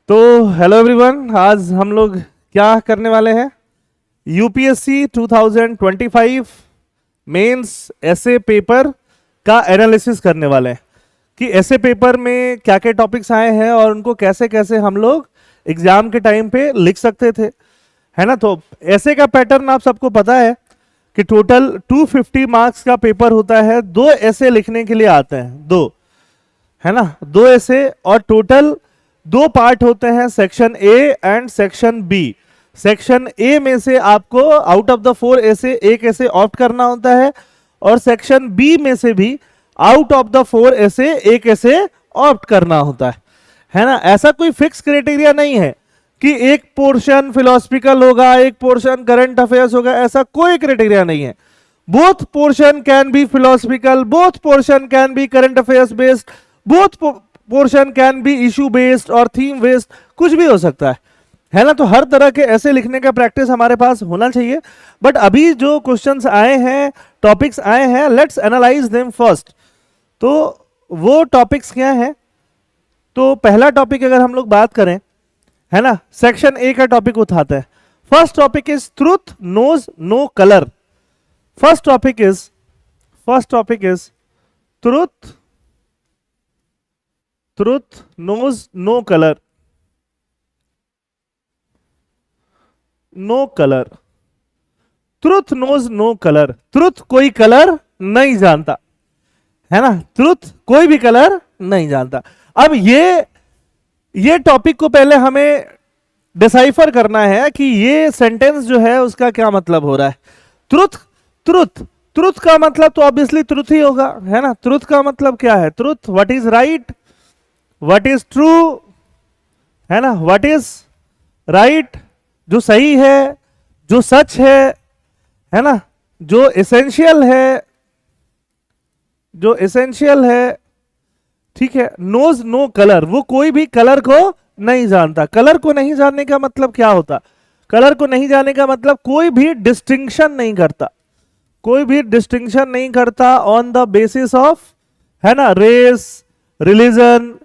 तो hello everyone, आज हम लोग क्या करने वाले हैं? यूपीएससी 2025 मेंस ऐसे पेपर का एनालिसिस करने वाले हैं कि ऐसे पेपर में क्या क्या टॉपिक्स आए हैं और उनको कैसे कैसे हम लोग एग्जाम के टाइम पे लिख सकते थे, है ना। तो ऐसे का पैटर्न आप सबको पता है कि टोटल 250 मार्क्स का पेपर होता है। दो ऐसे लिखने के लिए आते हैं, दो, है ना, दो ऐसे, और टोटल दो पार्ट होते हैं, section A and section B. Section A में से आपको आउट ऑफ द 4 ऐसे एक ऐसे ऑप्ट करना होता है, और सेक्शन बी में से भी आउट ऑफ द 4 ऐसे एक ऐसे ऑप्ट करना होता है ना। ऐसा कोई फिक्स क्राइटेरिया नहीं है कि एक पोर्शन फिलोसफिकल होगा, एक पोर्शन करंट अफेयर्स होगा, ऐसा कोई क्राइटेरिया नहीं है। Both portion can be philosophical, both portion can be current affairs based, both portion can be issue based और थीम बेस्ड, कुछ भी हो सकता है ना। तो हर तरह के ऐसे लिखने का प्रैक्टिस हमारे पास होना चाहिए। बट अभी जो क्वेश्चंस आए हैं, टॉपिक्स आए हैं, लेट्स एनालाइज देम फर्स्ट। तो वो टॉपिक्स क्या हैं? तो पहला टॉपिक अगर हम लोग बात करें, है ना, सेक्शन ए का टॉपिक उठाते हैं। First topic is truth knows no colour. First topic is truth knows no colour. No colour, truth knows no colour. Truth कोई कलर नहीं जानता, है ना। ट्रूथ कोई भी कलर नहीं जानता। अब ये टॉपिक को पहले हमें डिसाइफर करना है कि ये सेंटेंस जो है उसका क्या मतलब हो रहा है। ट्रूथ का मतलब तो ऑब्वियसली ट्रूथ ही होगा, है ना। ट्रूथ का मतलब क्या है? Truth, what is right, what is true, है ना। व्हाट इज राइट, जो सही है, जो सच है ना, जो एसेंशियल है, ठीक है। नोज नो कलर, वो कोई भी कलर को नहीं जानता। कलर को नहीं जानने का मतलब क्या होता? कलर को नहीं जानने का मतलब कोई भी डिस्टिंक्शन नहीं करता, कोई भी डिस्टिंक्शन नहीं करता ऑन द बेसिस ऑफ, है ना, race, religion,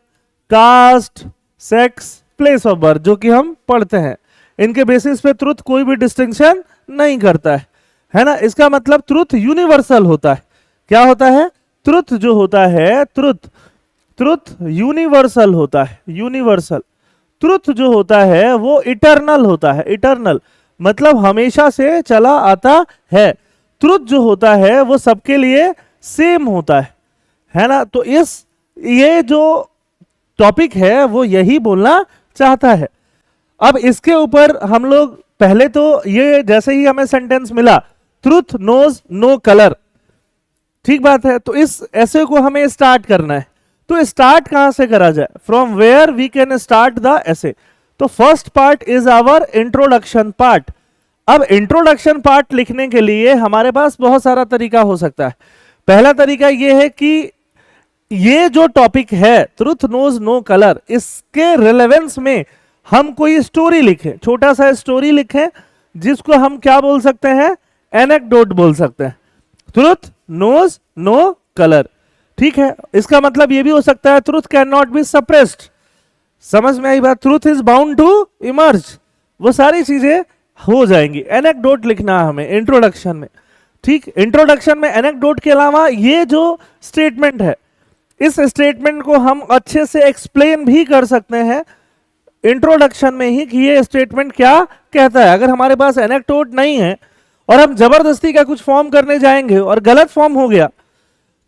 caste, sex, place of birth, जो कि हम पढ़ते हैं। इनके बेसिस पे ट्रुथ कोई भी डिस्टिंक्शन नहीं करता है ना। इसका मतलब ट्रुथ यूनिवर्सल होता है। क्या होता है? ट्रुथ जो होता है, ट्रुथ यूनिवर्सल होता है। यूनिवर्सल ट्रुथ जो होता है वो इटर्नल होता है। इटर्नल मतलब हमेशा से चला आता है। ट्रुथ जो होता है वो सबके लिए सेम होता है ना। तो ये जो टॉपिक है वो यही बोलना चाहता है। अब इसके ऊपर हम लोग पहले तो ये, जैसे ही हमें सेंटेंस मिला ट्रुथ नोज नो कलर, ठीक बात है, तो इस ऐसे को हमें स्टार्ट करना है। तो स्टार्ट कहां से करा जाए? From where we can start the essay. तो first part is our introduction part. अब इंट्रोडक्शन पार्ट लिखने के लिए हमारे पास बहुत सारा तरीका हो सकता है। पहला तरीका यह है कि ये जो टॉपिक है ट्रुथ नोज नो कलर, इसके रिलेवेंस में हम कोई स्टोरी लिखें, छोटा सा स्टोरी लिखें, जिसको हम क्या बोल सकते हैं? एनेक्डोट बोल सकते हैं। ट्रुथ नोज नो कलर, ठीक है। इसका मतलब ये भी हो सकता है truth can not be suppressed. समझ में आई बात? Truth is bound to emerge, वो सारी चीजें हो जाएंगी। एनेक्डोट लिखना है हमें इंट्रोडक्शन में, ठीक। इंट्रोडक्शन में एनेक्डोट के अलावा ये जो स्टेटमेंट है, इस स्टेटमेंट को हम अच्छे से एक्सप्लेन भी कर सकते हैं इंट्रोडक्शन में ही कि ये स्टेटमेंट क्या कहता है। अगर हमारे पास एनेक्डोट नहीं है और हम जबरदस्ती का कुछ फॉर्म करने जाएंगे और गलत फॉर्म हो गया,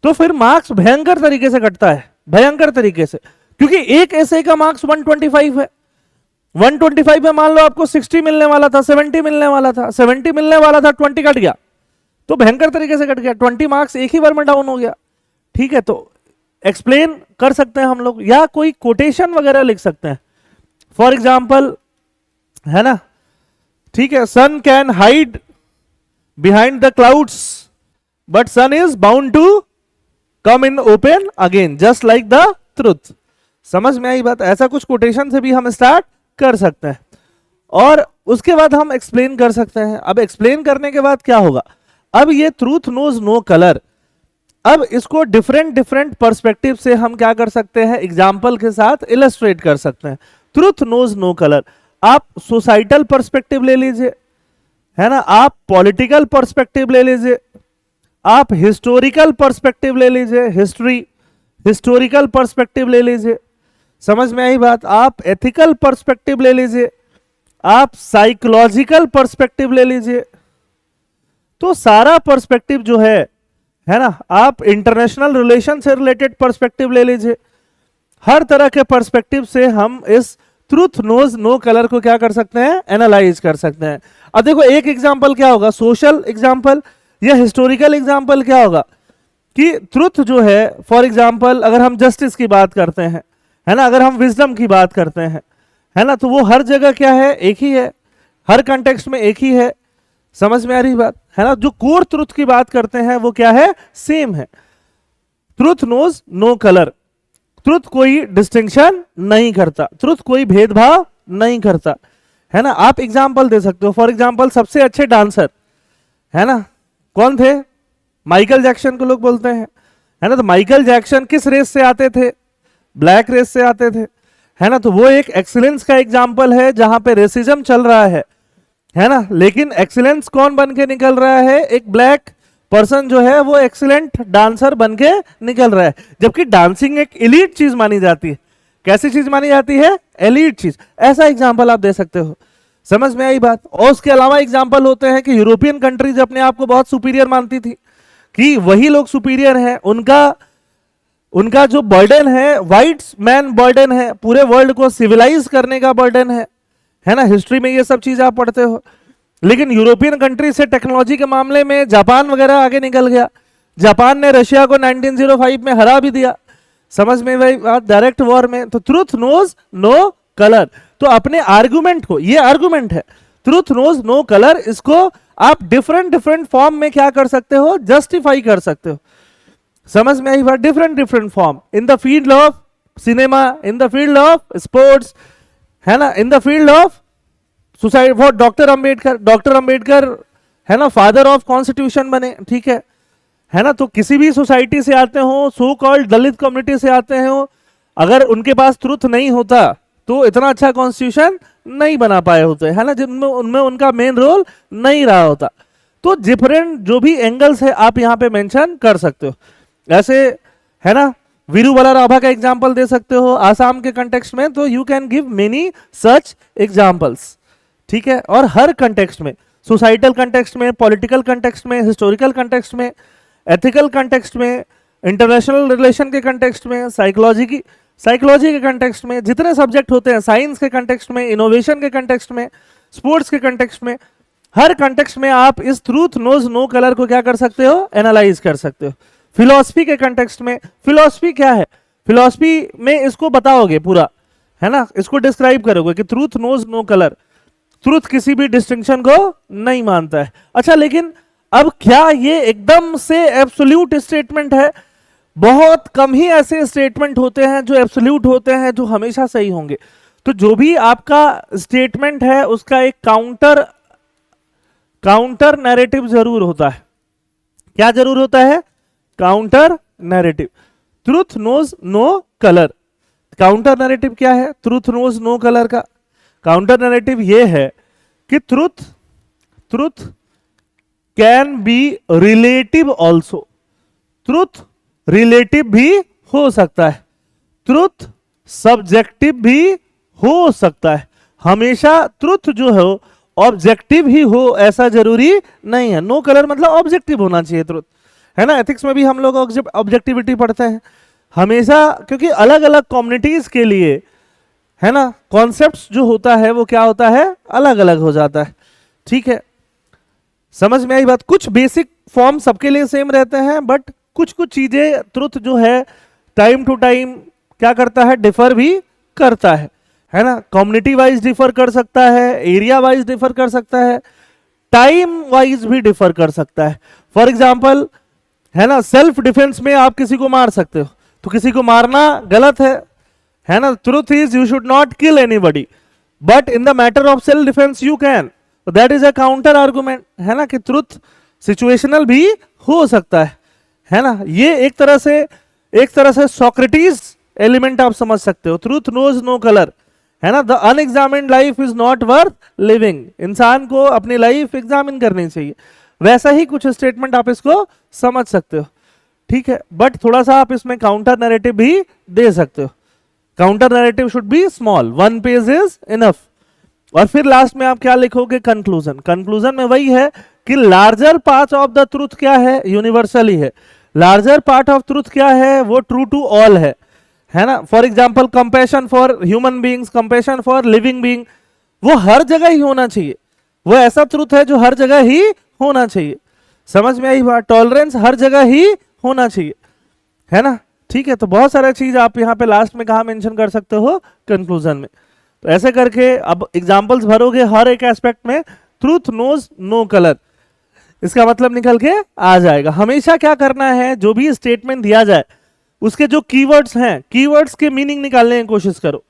तो फिर मार्क्स भयंकर तरीके से कटता है, भयंकर तरीके से। क्योंकि एक ऐसे का मार्क्स 125 है। 125 में मान लो आपको 60 मिलने वाला था, 70 मिलने वाला था, 70 मिलने वाला था, 20 कट गया, तो भयंकर तरीके से कट गया। 20 मार्क्स एक ही बार में डाउन हो गया, ठीक है। तो एक्सप्लेन कर सकते हैं हम लोग, या कोई कोटेशन वगैरह लिख सकते हैं। फॉर एग्जाम्पल, है ना, ठीक है, sun can hide behind the clouds but sun is bound to come in open again just like the truth. समझ में आई बात? ऐसा कुछ कोटेशन से भी हम स्टार्ट कर सकते हैं, और उसके बाद हम एक्सप्लेन कर सकते हैं। अब एक्सप्लेन करने के बाद क्या होगा? अब ये ट्रूथ नोज नो कलर, अब इसको डिफरेंट पर्सपेक्टिव से हम क्या कर सकते हैं? एग्जाम्पल के साथ इलस्ट्रेट कर सकते हैं। Truth knows no colour. आप सोसाइटल पर्सपेक्टिव ले लीजिए, है ना, आप पॉलिटिकल पर्सपेक्टिव ले लीजिए, आप हिस्टोरिकल पर्सपेक्टिव ले लीजिए, हिस्टोरिकल पर्सपेक्टिव ले लीजिए, समझ में आई बात, आप एथिकल पर्सपेक्टिव ले लीजिए, आप साइकोलॉजिकल पर्सपेक्टिव ले लीजिए, तो सारा पर्सपेक्टिव जो है ना, आप इंटरनेशनल रिलेशन से रिलेटेड पर्सपेक्टिव ले लीजिए, हर तरह के पर्सपेक्टिव से हम इस ट्रुथ नोज नो कलर को क्या कर सकते हैं, एनालाइज कर सकते हैं। अब देखो एक एग्जांपल क्या होगा, सोशल एग्जांपल या हिस्टोरिकल एग्जांपल क्या होगा कि ट्रुथ जो है, फॉर एग्जांपल अगर हम जस्टिस की बात करते हैं, है ना, अगर हम विजडम की बात करते हैं, है ना, तो वो हर जगह क्या है, एक ही है, हर कंटेक्स्ट में एक ही है, समझ में आ रही बात, है ना। जो कोर ट्रुथ की बात करते हैं वो क्या है, सेम है। Truth knows no colour, truth कोई डिस्टिंक्शन नहीं करता, ट्रुथ कोई भेदभाव नहीं करता, है ना। आप एग्जाम्पल दे सकते हो, फॉर एग्जाम्पल सबसे अच्छे डांसर, है ना, कौन थे, माइकल जैक्सन को लोग बोलते हैं, है ना। तो माइकल जैक्सन किस रेस से आते थे, ब्लैक रेस से आते थे, है ना। तो वो एक एक्सीलेंस का एग्जाम्पल है जहां पे रेसिज्म चल रहा है ना, लेकिन एक्सीलेंस कौन बन के निकल रहा है, एक ब्लैक पर्सन जो है वो एक्सीलेंट डांसर बन के निकल रहा है, जबकि डांसिंग एक एलीट चीज मानी जाती है। कैसी चीज मानी जाती है, एलीट चीज। ऐसा एग्जाम्पल आप दे सकते हो, समझ में आई बात। और उसके अलावा एग्जाम्पल होते हैं कि यूरोपियन कंट्रीज अपने आप को बहुत सुपीरियर मानती थी, कि वही लोग सुपीरियर हैं, उनका जो बर्डन है व्हाइट मैन बर्डन है, पूरे वर्ल्ड को सिविलाइज करने का बर्डन है ना। हिस्ट्री में ये सब चीज आप पढ़ते हो। लेकिन यूरोपियन कंट्री से टेक्नोलॉजी के मामले में जापान वगैरह आगे निकल गया, जापान ने रशिया को 1905 में हरा भी दिया, समझ में भाई बात, डायरेक्ट वॉर में। तो ट्रुथ नोज नो कलर, तो अपने आर्गुमेंट को, ये आर्गुमेंट है ट्रुथ नोज नो कलर, इसको आप डिफरेंट फॉर्म में क्या कर सकते हो, जस्टिफाई कर सकते हो, समझ में आई बात। Different form, in the field of cinema, in the field of sports, है ना, in the field of society. For doctor Ambedkar है ना, फादर ऑफ कॉन्स्टिट्यूशन बने, ठीक है ना। तो किसी भी सोसाइटी से आते हो, सो कॉल्ड दलित कम्युनिटी से आते हो, अगर उनके पास ट्रुथ नहीं होता तो इतना अच्छा कॉन्स्टिट्यूशन नहीं बना पाए होते, है ना, जिनमें उनमें उनका मेन रोल नहीं रहा होता। तो डिफरेंट जो भी एंगल्स है आप यहां पे मेंशन कर सकते हो। ऐसे, है ना, वीरू बलाराभा का एग्जाम्पल दे सकते हो आसाम के कंटेक्स्ट में, तो you can give many such examples, ठीक है। और हर कंटेक्स्ट में, सोसाइटल कंटेक्स्ट में, पॉलिटिकल कंटेक्स्ट में, हिस्टोरिकल कंटेक्स्ट में, एथिकल कंटेक्स्ट में, इंटरनेशनल रिलेशन के कंटेक्स्ट में, साइकोलॉजी के कंटेक्स्ट में, जितने सब्जेक्ट होते हैं, साइंस के कंटेक्स्ट में, इनोवेशन के कंटेक्स्ट में, स्पोर्ट्स के कंटेक्स्ट में, हर कंटेक्स्ट में आप इस ट्रूथ नोज नो कलर को क्या कर सकते हो, एनालाइज कर सकते हो। फिलॉसफी के कंटेक्स्ट में, फिलॉसफी क्या है, फिलॉसफी में इसको बताओगे पूरा, है ना, इसको डिस्क्राइब करोगे कि truth knows no colour, truth किसी भी डिस्टिंक्शन को नहीं मानता है। अच्छा, लेकिन अब क्या ये एकदम से एब्सोल्यूट स्टेटमेंट है? बहुत कम ही ऐसे स्टेटमेंट होते हैं जो एब्सोल्यूट होते हैं, जो हमेशा सही होंगे। तो जो भी आपका स्टेटमेंट है उसका एक काउंटर नैरेटिव जरूर होता है। क्या जरूर होता है? Counter narrative. Truth knows no colour, counter narrative क्या है ट्रूथ नोज नो कलर का? काउंटर नैरेटिव ये है कि truth can be relative also, truth relative भी हो सकता है, ट्रूथ सब्जेक्टिव भी हो सकता है। हमेशा ट्रूथ जो है ऑब्जेक्टिव ही हो ऐसा जरूरी नहीं है। नो कलर मतलब ऑब्जेक्टिव होना चाहिए ट्रूथ, है ना। एथिक्स में भी हम लोग ऑब्जेक्टिविटी पढ़ते हैं हमेशा, क्योंकि अलग अलग कम्युनिटीज के लिए, है ना, कॉन्सेप्ट्स जो होता है वो क्या होता है, अलग अलग हो जाता है। ठीक है, समझ में आई बात? कुछ बेसिक फॉर्म सबके लिए सेम रहते हैं, बट कुछ कुछ चीजें ट्रुथ जो है टाइम टू टाइम क्या करता है, डिफर भी करता है ना। कम्युनिटी वाइज डिफर कर सकता है, एरिया वाइज डिफर कर सकता है, टाइम वाइज भी डिफर कर सकता है। फॉर एग्जाम्पल, है ना, सेल्फ डिफेंस में आप किसी को मार सकते हो, तो किसी को मारना गलत है ना। Truth is you should not kill anybody, but in the matter of self defence you can, that is a counter argument, है ना, कि ट्रुथ सिचुएशनल भी हो सकता है ना। ये एक तरह से सोक्रेटिस एलिमेंट आप समझ सकते हो। ट्रूथ नोज नो कलर, है ना, the unexamined life is not worth living, इंसान को अपनी लाइफ एग्जामिन करनी चाहिए। वैसा ही कुछ स्टेटमेंट आप इसको समझ सकते हो, ठीक है। बट थोड़ा सा आप इसमें काउंटर नैरेटिव भी दे सकते हो। Counter narrative should be small, 1 page is enough. और फिर लास्ट में आप क्या लिखोगे, कंक्लूजन। कंक्लूजन में वही है कि larger part of the truth क्या है, यूनिवर्सल ही है। लार्जर पार्ट ऑफ ट्रूथ क्या है, वो ट्रू टू ऑल है ना। For example compassion for human beings, compassion for living being, वो हर जगह ही होना चाहिए। वो ऐसा ट्रूथ है जो हर जगह ही होना चाहिए। समझ में आई बात, टॉलरेंस हर जगह ही होना चाहिए, है ना, ठीक है। तो बहुत सारा चीज आप यहाँ पे लास्ट में कहा मेंशन कर सकते हो, कंक्लूजन में। तो ऐसे करके अब एग्जांपल्स भरोगे हर एक एस्पेक्ट में, ट्रूथ नोज नो कलर, इसका मतलब निकल के आ जाएगा। हमेशा क्या करना है, जो भी स्टेटमेंट दिया जाए उसके जो कीवर्ड्स हैं, कीवर्ड्स के मीनिंग निकालने की कोशिश करो।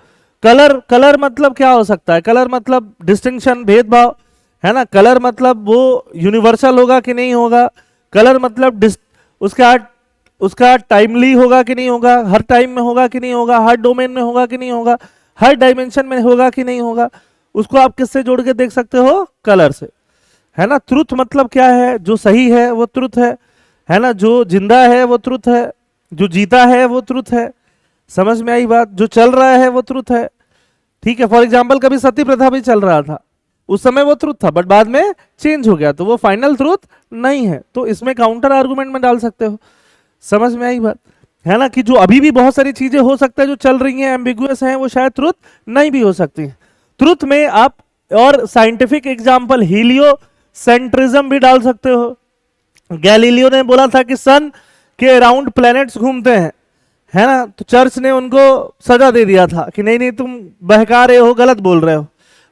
कलर, कलर मतलब क्या हो सकता है, कलर मतलब डिस्टिंक्शन, भेदभाव, है ना। कलर मतलब वो यूनिवर्सल होगा कि नहीं होगा, कलर मतलब उसका टाइमली होगा कि नहीं होगा, हर टाइम में होगा कि नहीं होगा, हर डोमेन में होगा कि नहीं होगा, हर डायमेंशन में होगा कि नहीं होगा। उसको आप किससे जोड़ के देख सकते हो, कलर से, है ना। ट्रुथ मतलब क्या है, जो सही है वो ट्रुथ है ना, जो जिंदा है वो ट्रुथ है, जो जीता है वो ट्रुथ है। समझ में आई बात, जो चल रहा है वो ट्रुथ है, ठीक है। फॉर एग्जाम्पल कभी सती प्रथा भी चल रहा था, उस समय वो ट्रुथ था, बट बाद में चेंज हो गया, तो वो फाइनल ट्रुथ नहीं है। तो इसमें काउंटर आर्गुमेंट में डाल सकते हो। समझ में आई बात, है ना, कि जो अभी भी बहुत सारी चीजें हो सकता है जो चल रही हैं, एम्बिगुअस हैं, वो शायद ट्रुथ नहीं भी हो सकती। ट्रुथ में आप और साइंटिफिक एग्जांपल हीलियो सेंट्रिज्म भी डाल सकते हो। गैलीलियो ने बोला था कि सन के अराउंड प्लैनेट्स घूमते हैं, है ना, तो चर्च ने उनको सजा दे दिया था कि नहीं नहीं तुम बहका रहे हो, गलत बोल रहे हो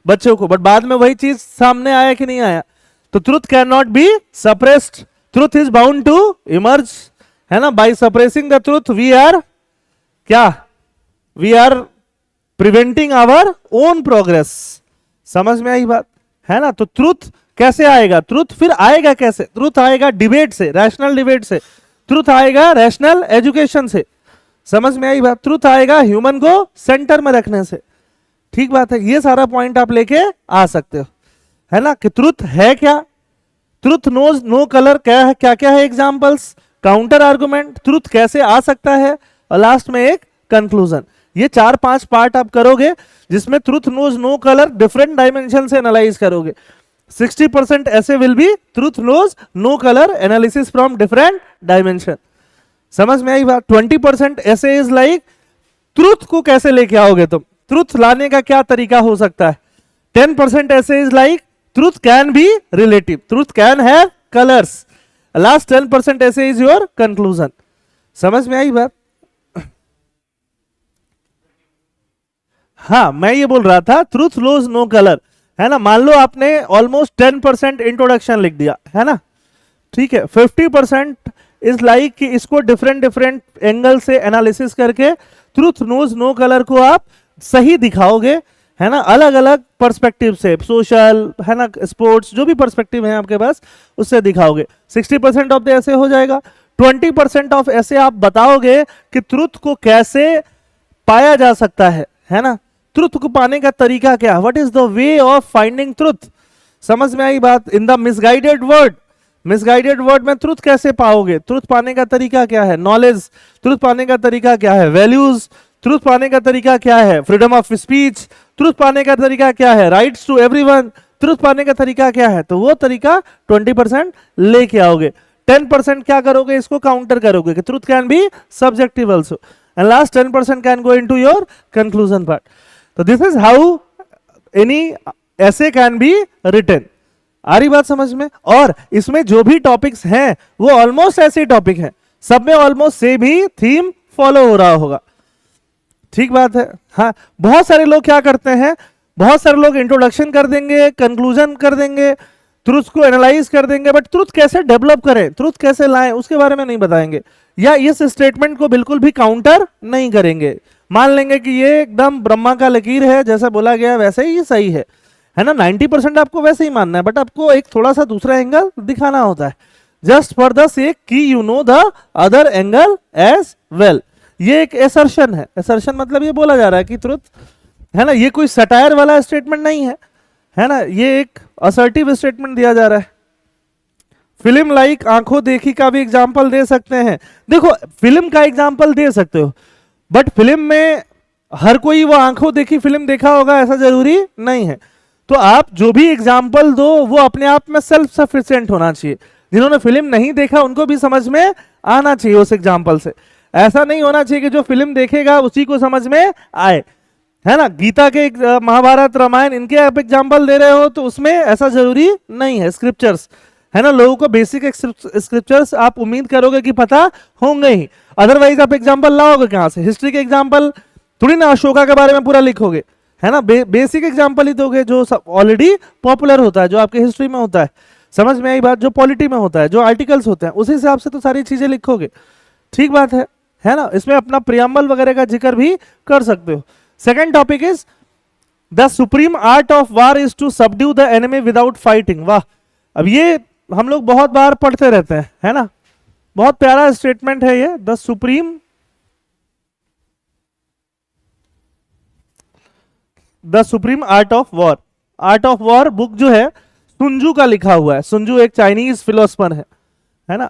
बच्चों को। बट बाद में वही चीज सामने आया कि नहीं आया। तो truth can not be suppressed, truth is bound to emerge, है ना। By suppressing the truth we are क्या, we are preventing our own progress. समझ में आई बात, है ना। तो ट्रुथ कैसे आएगा, ट्रुथ फिर आएगा कैसे, ट्रुथ आएगा डिबेट से, रैशनल डिबेट से, ट्रुथ आएगा रैशनल एजुकेशन से। समझ में आई बात, ट्रुथ आएगा ह्यूमन को सेंटर में रखने से, ठीक बात है। ये सारा पॉइंट आप लेके आ सकते हो, है ना, कि ट्रुथ है क्या, ट्रुथ नोज नो कलर क्या है, क्या क्या है एग्जांपल्स, काउंटर आर्गुमेंट, ट्रुथ कैसे आ सकता है, और लास्ट में एक कंक्लूजन। ये 4-5 पार्ट आप करोगे जिसमें truth knows no colour different dimension से एनालाइज करोगे। 60% essay will be truth knows no colour analysis from different dimension. समझ में आई बात। 20% ऐसे इज लाइक ट्रुथ को कैसे लेके आओगे तुम, ट्रुथ लाने का क्या तरीका हो सकता है। 10% ऐसे is like truth can be relative, truth can have colours. Last 10% ऐसे इज योर कंक्लूजन। समझ में आई बात। हाँ, मैं ये बोल रहा था ट्रुथ नोज नो कलर, है ना। मान लो आपने ऑलमोस्ट 10% इंट्रोडक्शन लिख दिया, है ना, ठीक है। 50% इज लाइक कि इसको डिफरेंट डिफरेंट एंगल से एनालिसिस करके ट्रुथ नोज नो कलर को आप सही दिखाओगे, है ना, अलग अलग पर्सपेक्टिव से, सोशल, है ना, स्पोर्ट्स, जो भी पर्सपेक्टिव है आपके पास उससे दिखाओगे। 60% ऑफ द ऐसे हो जाएगा। 20% ऑफ ऐसे आप बताओगे कि ट्रुथ को कैसे पाया जा सकता है ना, ट्रुथ को पाने का तरीका क्या, what is the way of finding truth. समझ में आई बात। In the misguided word, misguided word में ट्रुथ कैसे पाओगे, ट्रुथ पाने का तरीका क्या है, नॉलेज, ट्रुथ पाने का तरीका क्या है, वैल्यूज, ट्रुथ पाने का तरीका क्या है, फ्रीडम ऑफ स्पीच, ट्रुथ पाने का तरीका क्या है, राइट्स टू एवरीवन, ट्रुथ पाने का तरीका क्या है। तो वो तरीका 20% लेके आओगे। 10% क्या करोगे, इसको काउंटर करोगे कि truth can be subjective also, and last 10% can go into your conclusion part. तो दिस इज हाउ एनी ऐसे कैन बी रिटन। आ रही बात समझ में। और इसमें जो भी टॉपिक्स हैं वो ऑलमोस्ट ऐसे टॉपिक हैं, सब में ऑलमोस्ट सेम ही थीम फॉलो हो रहा होगा, ठीक बात है। हाँ, बहुत सारे लोग क्या करते हैं, बहुत सारे लोग इंट्रोडक्शन कर देंगे, कंक्लूजन कर देंगे, ट्रुथ को एनालाइज कर देंगे, बट ट्रुथ कैसे डेवलप करें, ट्रुथ कैसे लाएं, उसके बारे में नहीं बताएंगे, या इस स्टेटमेंट को बिल्कुल भी काउंटर नहीं करेंगे। मान लेंगे कि ये एकदम ब्रह्मा का लकीर है, जैसा बोला गया वैसे ही सही है ना। 90% आपको वैसे ही मानना है, बट आपको एक थोड़ा सा दूसरा एंगल दिखाना होता है, जस्ट फॉर द सेक कि you know the other angle as well. ये एक एसर्शन है। एसर्शन मतलब ये बोला जा रहा है कि ट्रुथ है ना, ये कोई सटायर वाला स्टेटमेंट नहीं है ना, ये एक असर्टिव स्टेटमेंट दिया जा रहा है। फिल्म लाइक आंखों देखी का भी एग्जाम्पल दे सकते हैं। देखो फिल्म का एग्जाम्पल दे सकते हो, बट फिल्म में हर कोई वो आंखों देखी फिल्म देखा होगा ऐसा जरूरी नहीं है। तो आप जो भी एग्जाम्पल दो वो अपने आप में सेल्फ सफिशिएंट होना चाहिए। जिन्होंने फिल्म नहीं देखा उनको भी समझ में आना चाहिए उस एग्जाम्पल से। ऐसा नहीं होना चाहिए कि जो फिल्म देखेगा उसी को समझ में आए, है ना। गीता के महाभारत रामायण इनके आप एग्जाम्पल दे रहे हो तो उसमें ऐसा जरूरी नहीं है। स्क्रिप्चर्स है ना, लोगों को बेसिक स्क्रिप्चर्स आप उम्मीद करोगे कि पता होंगे ही, अदरवाइज आप एग्जाम्पल लाओगे कहां से। हिस्ट्री के एग्जाम्पल थोड़ी ना अशोका के बारे में पूरा लिखोगे, है ना, बेसिक एग्जाम्पल ही दोगे जो ऑलरेडी पॉपुलर होता है, जो आपके हिस्ट्री में होता है। समझ में आई बात, जो पॉलिटी में होता है, जो आर्टिकल्स होते हैं, उसी हिसाब से तो सारी चीजें लिखोगे। ठीक बात है ना। इसमें अपना प्रियम्बल वगैरह का जिक्र भी कर सकते हो। Second topic is the supreme art of war is to subdue the enemy without fighting. वाह, अब ये हम लोग बहुत बार पढ़ते रहते हैं, है ना, बहुत प्यारा स्टेटमेंट है ये। The supreme art of war. Art of war book जो है सुंजू का लिखा हुआ है। सुंजू एक चाइनीज फिलोसफर है ना।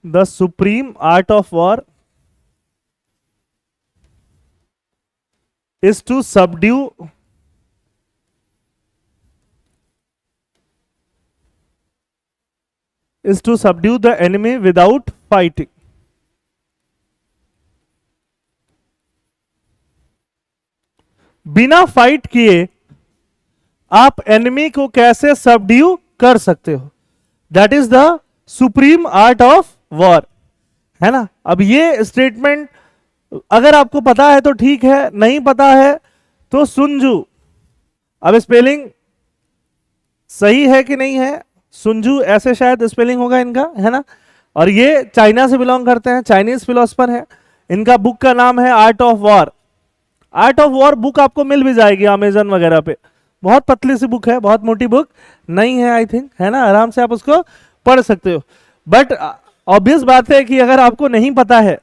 The supreme art of war is to subdue the enemy without fighting। बिना फाइट किए आप एनिमी को कैसे सबड्यू कर सकते हो, that is the supreme art of war, है ना। अब ये स्टेटमेंट अगर आपको पता है तो ठीक है, नहीं पता है तो सुंजू। अब स्पेलिंग सही है कि नहीं है, सुंजू ऐसे शायद स्पेलिंग होगा इनका, है ना। और ये चाइना से बिलोंग करते हैं, चाइनीज फिलोसफर है। इनका बुक का नाम है art of war. Art of war book आपको मिल भी जाएगी अमेजन वगैरह पे। बहुत पतली सी बुक है, बहुत मोटी बुक नहीं है आई थिंक, है ना। आराम से आप उसको पढ़ सकते हो। बट ऑब्वियस बात है कि अगर आपको नहीं पता है,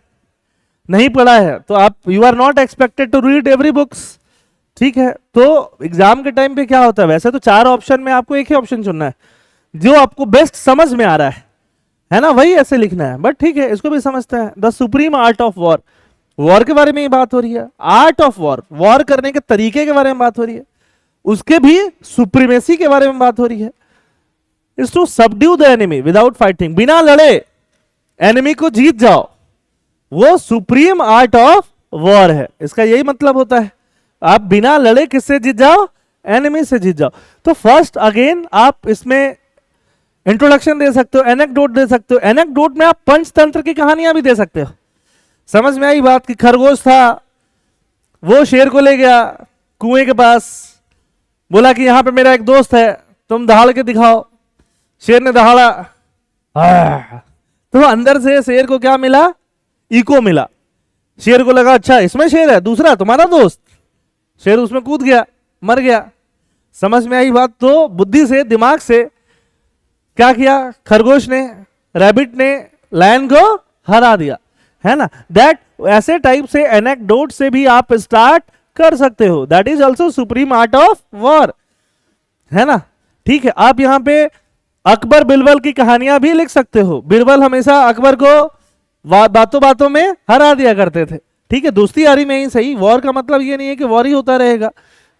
नहीं पढ़ा है, तो आप you are not expected to read every books. ठीक है, तो एग्जाम के टाइम पे क्या होता है, वैसे तो 4 ऑप्शन में आपको एक ही ऑप्शन चुनना है जो आपको बेस्ट समझ में आ रहा है ना, वही ऐसे लिखना है। बट ठीक है, इसको भी समझते हैं। The supreme art of war, war के बारे में ही बात हो रही है। आर्ट ऑफ वॉर, वॉर करने के तरीके के बारे में बात हो रही है, उसके भी सुप्रीमेसी के बारे में बात हो रही है। Is to subdue the enemy without fighting, बिना लड़े एनिमी को जीत जाओ, वो सुप्रीम आर्ट ऑफ वॉर है। इसका यही मतलब होता है, आप बिना लड़े किससे जीत जाओ, एनिमी से जीत जाओ। तो फर्स्ट अगेन आप इसमें इंट्रोडक्शन दे सकते हो, एनेक्डोट दे सकते हो। एनेक्डोट में आप पंचतंत्र की कहानियां भी दे सकते हो। समझ में आई बात कि खरगोश था, वो शेर को ले गया कुएं के पास, बोला कि यहां पे मेरा एक दोस्त है, तुम दहाड़ के दिखाओ। शेर ने दहाड़ा, तो अंदर से शेर को क्या मिला, इको मिला। शेर को लगा अच्छा इसमें शेर है, दूसरा तुम्हारा दोस्त। शेर उसमें कूद गया, मर गया। समझ में आई बात। तो बुद्धि से, दिमाग से क्या किया, खरगोश ने, रैबिट ने लायन को हरा दिया, है ना। दैट ऐसे टाइप से एनेक्डोट से भी आप स्टार्ट कर सकते हो। That is also supreme art of war, है ना। ठीक है, आप यहां पे अकबर बिरबल की कहानियां भी लिख सकते हो। बिरबल हमेशा अकबर को बातों बातों में हरा दिया करते थे। ठीक है, दोस्ती यारी में ही सही, वॉर का मतलब ये नहीं है कि वॉर ही होता रहेगा।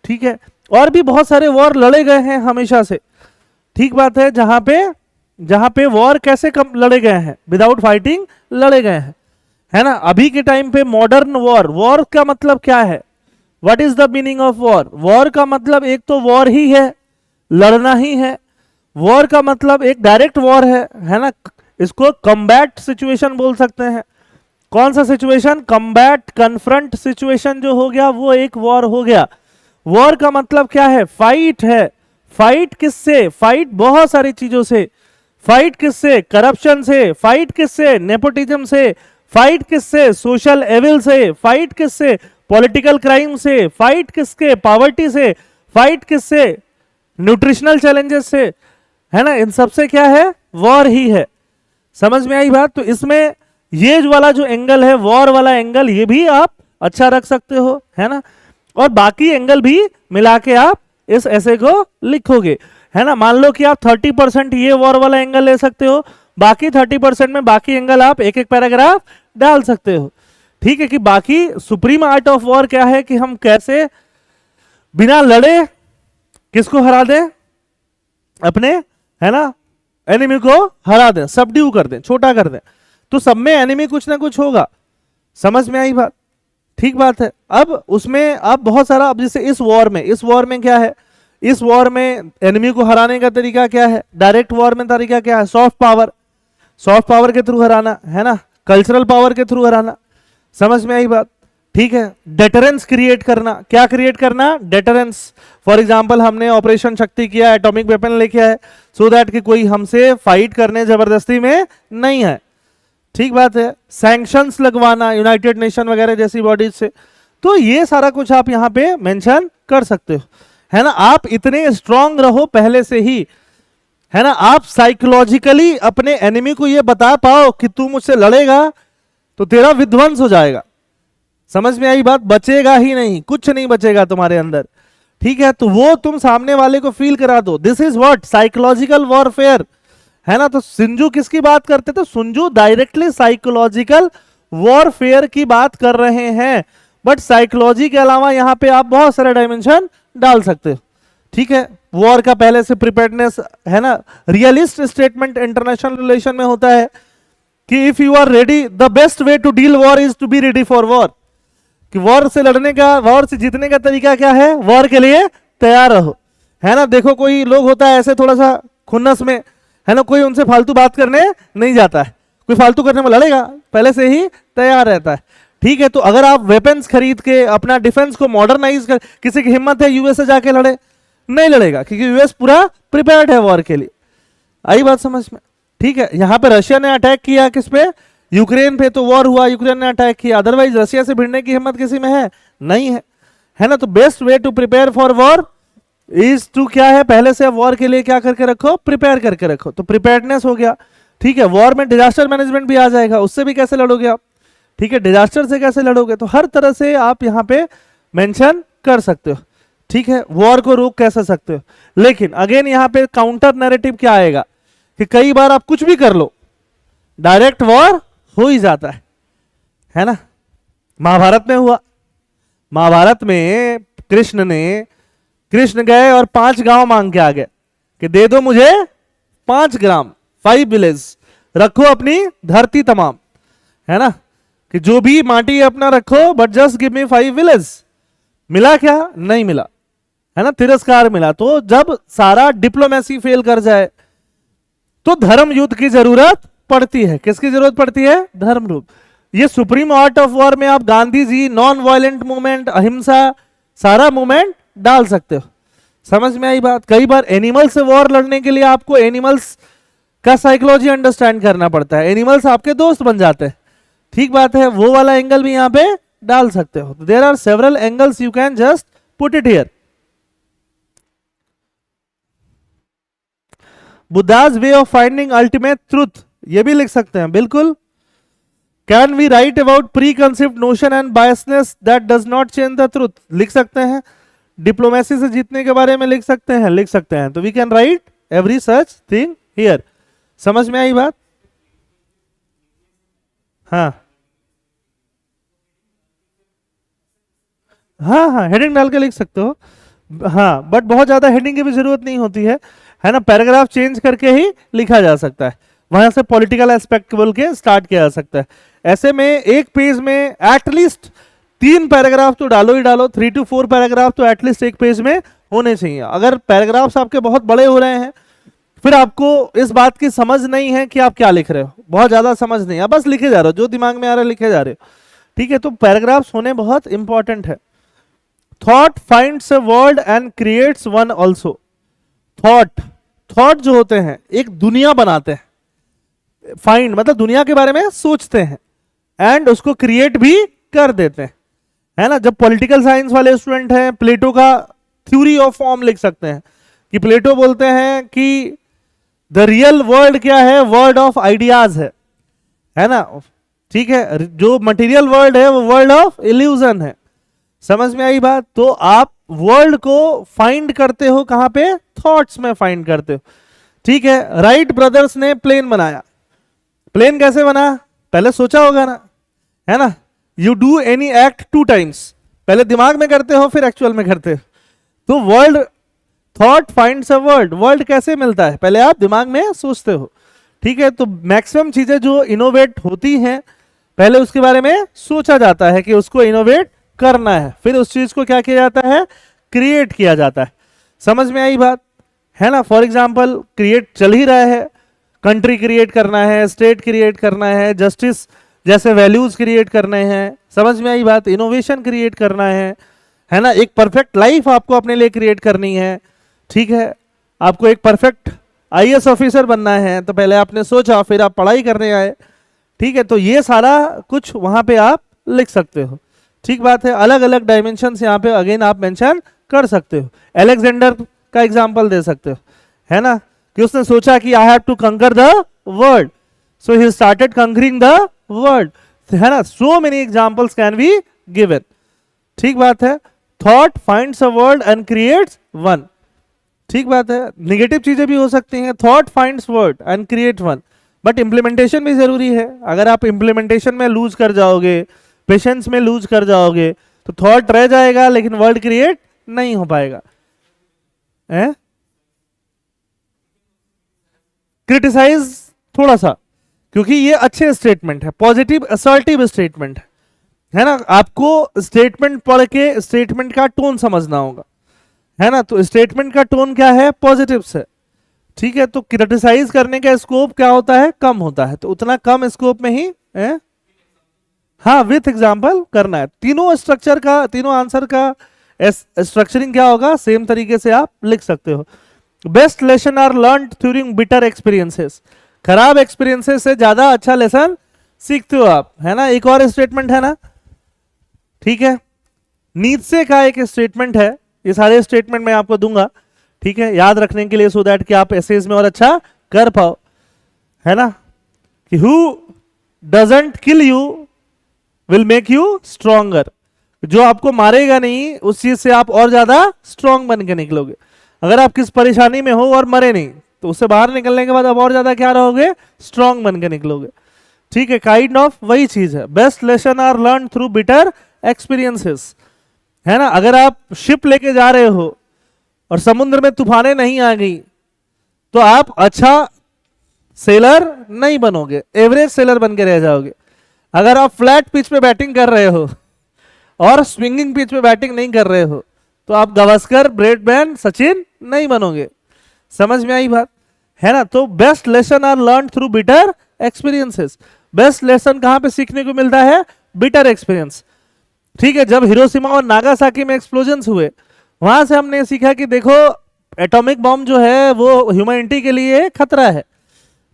ठीक है, और भी बहुत सारे वॉर लड़े गए हैं हमेशा से। ठीक बात है, जहां पे वॉर कैसे कम लड़े गए हैं, विदाउट फाइटिंग लड़े गए हैं, है ना। अभी के टाइम पे मॉडर्न वॉर, वॉर का मतलब क्या है, what is the meaning of war. War का मतलब एक तो वॉर ही है, लड़ना ही है। वॉर का मतलब एक डायरेक्ट वॉर है ना। इसको कम्बैट सिचुएशन बोल सकते हैं। कौन सा सिचुएशन, कम्बैट कन्फ्रंट सिचुएशन जो हो गया वो एक वॉर हो गया। वॉर का मतलब क्या है, फाइट है। फाइट किससे, फाइट बहुत सारी चीजों से। फाइट किससे, करप्शन से। फाइट किससे, नेपोटिज्म से। फाइट किससे, सोशल एविल से। फाइट किससे, पॉलिटिकल क्राइम से। फाइट किसके, पॉवर्टी से। फाइट किससे, न्यूट्रिशनल चैलेंजेस से, है ना। इन सब से क्या है, वॉर ही है। समझ में आई बात। तो इसमें ये वाला जो एंगल है, वॉर वाला एंगल, ये भी आप अच्छा रख सकते हो, है ना। और बाकी एंगल भी मिला के आप इस ऐसे को लिखोगे, है ना। मान लो कि आप 30% ये वॉर वाला एंगल ले सकते हो, बाकी 30% में बाकी एंगल आप एक एक पैराग्राफ डाल सकते हो। ठीक है, कि बाकी सुप्रीम आर्ट ऑफ वॉर क्या है कि हम कैसे बिना लड़े किसको हरा दें, अपने, है ना, एनिमी को हरा दें, सबड्यू कर दें, छोटा कर दें। तो सब में एनिमी कुछ ना कुछ होगा, समझ में आई बात? ठीक बात है। अब उसमें अब बहुत सारा, अब जैसे इस वॉर में क्या है, इस वॉर में एनिमी को हराने का तरीका क्या है, डायरेक्ट वॉर में तरीका क्या है, सॉफ्ट पावर के थ्रू हराना, है ना, कल्चरल पावर के थ्रू हराना। समझ में आई बात? ठीक है। डेटरेंस क्रिएट करना, क्या क्रिएट करना, डेटरेंस। फॉर एग्जांपल हमने ऑपरेशन शक्ति किया, एटॉमिक वेपन लेके आए, सो दैट कि कोई हमसे फाइट करने जबरदस्ती में नहीं है। ठीक बात है। सैंक्शंस लगवाना यूनाइटेड नेशन वगैरह जैसी बॉडीज से। तो ये सारा कुछ आप यहां पे मेंशन कर सकते हो, है ना। आप इतने स्ट्रांग रहो पहले से ही, है ना। आप साइकोलॉजिकली अपने एनिमी को ये बता पाओ कि तू मुझसे लड़ेगा तो तेरा विध्वंस हो जाएगा। समझ में आई बात? बचेगा ही नहीं, कुछ नहीं बचेगा तुम्हारे अंदर। ठीक है, तो वो तुम सामने वाले को फील करा दो। This is what psychological warfare, है ना। तो सिंजू किसकी बात करते? तो सिंजू डायरेक्टली साइकोलॉजिकल वॉरफेयर की बात कर रहे हैं, बट साइकोलॉजी के अलावा यहां पे आप बहुत सारे डायमेंशन डाल सकते हो। ठीक है, वॉर का पहले से प्रिपेयर्डनेस, है ना। रियलिस्ट स्टेटमेंट इंटरनेशनल रिलेशन में होता है कि if you are ready, the best way to deal war is to be ready for war. कि वॉर से लड़ने का, वॉर से जीतने का तरीका क्या है, वॉर के लिए तैयार रहो, है ना। देखो कोई लोग होता है ऐसे थोड़ा सा खुन्नस में, है ना, कोई उनसे फालतू बात करने नहीं जाता है, कोई फालतू करने में लड़ेगा, पहले से ही तैयार रहता है। ठीक है, तो अगर आप वेपन्स खरीद के अपना डिफेंस को मॉडर्नाइज कर, किसी की हिम्मत है यूएस से जाके लड़े, नहीं लड़ेगा, क्योंकि यूएस पूरा प्रिपेयर्ड है वॉर के लिए। आई बात समझ में? ठीक है, यहां पे रशिया ने अटैक किया किस पे, यूक्रेन पे, तो वॉर हुआ, यूक्रेन ने अटैक किया। अदरवाइज रशिया से भिड़ने की हिम्मत किसी में है नहीं है, है ना। तो best way to prepare for war is to, क्या है, पहले से वॉर के लिए क्या करके रखो, प्रिपेयर करके रखो। तो प्रिपेयर्डनेस हो गया। ठीक है, वॉर में डिजास्टर मैनेजमेंट भी आ जाएगा, उससे भी कैसे लड़ोगे आप। ठीक है, डिजास्टर से कैसे लड़ोगे, तो हर तरह से आप यहां पे मेंशन कर सकते हो। ठीक है, वॉर को रोक कैसे सकते हो। लेकिन अगेन यहां पे काउंटर नैरेटिव क्या आएगा कि कई बार आप कुछ भी कर लो, डायरेक्ट वॉर हो ही जाता है ना। महाभारत में हुआ, महाभारत में कृष्ण गए और 5 गांव मांग के आ गए कि दे दो मुझे 5 ग्राम, 5 विलेज, रखो अपनी धरती तमाम, है ना, कि जो भी माटी अपना रखो, but just give me 5 village. मिला क्या? नहीं मिला, है ना, तिरस्कार मिला। तो जब सारा डिप्लोमेसी फेल कर जाए तो धर्म युद्ध की जरूरत पड़ती है। किसकी जरूरत पड़ती है? धर्म रूप। ये सुप्रीम आर्ट ऑफ वॉर में आप Gandhi ji, non violent movement, अहिंसा, सारा मूवमेंट डाल सकते हो। समझ में आई बात? कई बार एनिमल से वॉर लड़ने के लिए आपको एनिमल्स का साइकोलॉजी अंडरस्टैंड करना पड़ता है, एनिमल्स आपके दोस्त बन जाते हैं। ठीक बात है, वो वाला एंगल भी यहां पे डाल सकते हो। There are several angles, you can just put it here. Buddha's way of finding ultimate truth, ये भी लिख सकते हैं, बिल्कुल। Can we write about pre concept notion and biasness that does not change the truth, लिख सकते हैं। डिप्लोमेसी से जीतने के बारे में लिख सकते हैं, तो we can write every such thing here. समझ में आई बात? हाँ हाँ हाँ, हेडिंग डाल के लिख सकते हो। हाँ, बट बहुत ज्यादा हेडिंग की भी जरूरत नहीं होती है ना। पैराग्राफ चेंज करके ही लिखा जा सकता है, वहां से पॉलिटिकल एस्पेक्ट बोल के स्टार्ट किया जा सकता है। ऐसे में एक पेज में एटलीस्ट 3 पैराग्राफ तो डालो ही डालो, 3 to 4 पैराग्राफ तो एटलीस्ट एक पेज में होने चाहिए। अगर पैराग्राफ्स आपके बहुत बड़े हो रहे हैं, फिर आपको इस बात की समझ नहीं है कि आप क्या लिख रहे हो, बहुत ज्यादा समझ नहीं है, बस लिखे जा रहे हो, जो दिमाग में आ रहा है लिखे जा रहे हो। ठीक है, तो पैराग्राफ्स होने बहुत इंपॉर्टेंट है। Thought finds a word and creates one also. Thought जो होते हैं एक दुनिया बनाते हैं, फाइंड मतलब दुनिया के बारे में सोचते हैं, एंड उसको क्रिएट भी कर देते हैं, है ना। जब पॉलिटिकल साइंस वाले स्टूडेंट हैं, प्लेटो का थ्योरी ऑफ फॉर्म लिख सकते हैं, कि प्लेटो बोलते हैं कि द रियल वर्ल्ड क्या है, वर्ल्ड ऑफ आइडियाज है ना। ठीक है, जो मटेरियल वर्ल्ड है वो वर्ल्ड ऑफ इल्यूजन है। समझ में आई बात? तो आप वर्ल्ड को फाइंड करते हो कहां पे? थॉट्स में फाइंड करते हो। ठीक है, राइट ब्रदर्स ने प्लेन बनाया। प्लेन कैसे बना? पहले सोचा होगा ना, है ना? You do any act 2 times, पहले दिमाग में करते हो फिर एक्चुअल में करते हो। तो world, thought finds a world, world कैसे मिलता है? पहले आप दिमाग में सोचते हो। ठीक है, तो मैक्सिमम चीजें जो इनोवेट होती हैं पहले उसके बारे में सोचा जाता है कि उसको इनोवेट करना है, फिर उस चीज को क्या किया जाता है? क्रिएट किया जाता है। समझ में आई बात? है ना? फॉर एग्जाम्पल क्रिएट चल ही रहा है, कंट्री क्रिएट करना है, स्टेट क्रिएट करना है, जस्टिस जैसे वैल्यूज क्रिएट करने हैं। समझ में आई बात? इनोवेशन क्रिएट करना है ना? एक परफेक्ट लाइफ आपको अपने लिए क्रिएट करनी है। ठीक है, आपको एक परफेक्ट आईएएस ऑफिसर बनना है, तो पहले आपने सोचा, फिर आप पढ़ाई करने आए। ठीक है, तो ये सारा कुछ वहां पे आप लिख सकते हो। ठीक बात है, अलग अलग डायमेंशन यहाँ पे अगेन आप मेंशन कर सकते हो। अलेक्जेंडर का एग्जांपल दे सकते हो, है ना, कि उसने सोचा कि आई हैव टू कंकर the world, so he started concurring the world, है ना? So many examples can be given. ठीक बात है, thought finds a world and creates one. ठीक बात है, निगेटिव चीजें भी हो सकती हैं, thought finds word and create one, but implementation भी जरूरी है। अगर आप इंप्लीमेंटेशन में लूज कर जाओगे, पेशेंस में लूज कर जाओगे, तो थॉट रह जाएगा लेकिन वर्ड क्रिएट नहीं हो पाएगा। क्रिटिसाइज थोड़ा सा, क्योंकि ये अच्छे स्टेटमेंट है, पॉजिटिव असर्टिव स्टेटमेंट है ना? आपको स्टेटमेंट पढ़ के स्टेटमेंट का टोन समझना होगा, है ना? तो स्टेटमेंट का टोन क्या है? पॉजिटिव से। ठीक है, तो क्रिटिसाइज करने का स्कोप क्या होता है? कम होता है, तो उतना कम स्कोप में ही है? हाँ, विथ एग्जांपल करना है। तीनों स्ट्रक्चर का, तीनों आंसर का स्ट्रक्चरिंग क्या होगा? सेम तरीके से आप लिख सकते हो। Best lesson are learn during bitter experiences, खराब एक्सपीरियंसेस से ज्यादा अच्छा लेसन सीखते हो आप, है ना? एक और स्टेटमेंट है ना, ठीक है, नीत्शे का एक स्टेटमेंट है, ये सारे स्टेटमेंट मैं आपको दूंगा, ठीक है, याद रखने के लिए, सो दैट कि आप एसेज में और अच्छा कर पाओ, है ना? कि who doesn't kill you will make you stronger, जो आपको मारेगा नहीं उस चीज से आप और ज्यादा स्ट्रांग बन के निकलोगे। अगर आप किस परेशानी में हो और मरे नहीं, तो उससे बाहर निकलने के बाद आप और ज्यादा क्या रहोगे? स्ट्रांग बन के निकलोगे। ठीक है, काइंड ऑफ वही चीज है। Best lesson are learn through bitter experiences, है ना? अगर आप शिप लेके जा रहे हो और समुद्र में तूफानें नहीं आ गई, तो आप अच्छा सेलर नहीं बनोगे, एवरेज सेलर बन के रह जाओगे। अगर आप फ्लैट पिच पे बैटिंग कर रहे हो और स्विंगिंग पिच पे बैटिंग नहीं कर रहे हो, तो आप गावस्कर, ब्रैडमैन, सचिन नहीं बनोगे। समझ में आई बात? है ना? तो best lesson are learn through bitter experiences. Best lesson कहां पे सीखने को मिलता है? Bitter experience. ठीक है, जब हिरोशिमा और नागासाकी में एक्सप्लोजन्स हुए, वहां से हमने सीखा कि देखो एटॉमिक बॉम्ब जो है वो ह्यूमैनिटी के लिए खतरा है।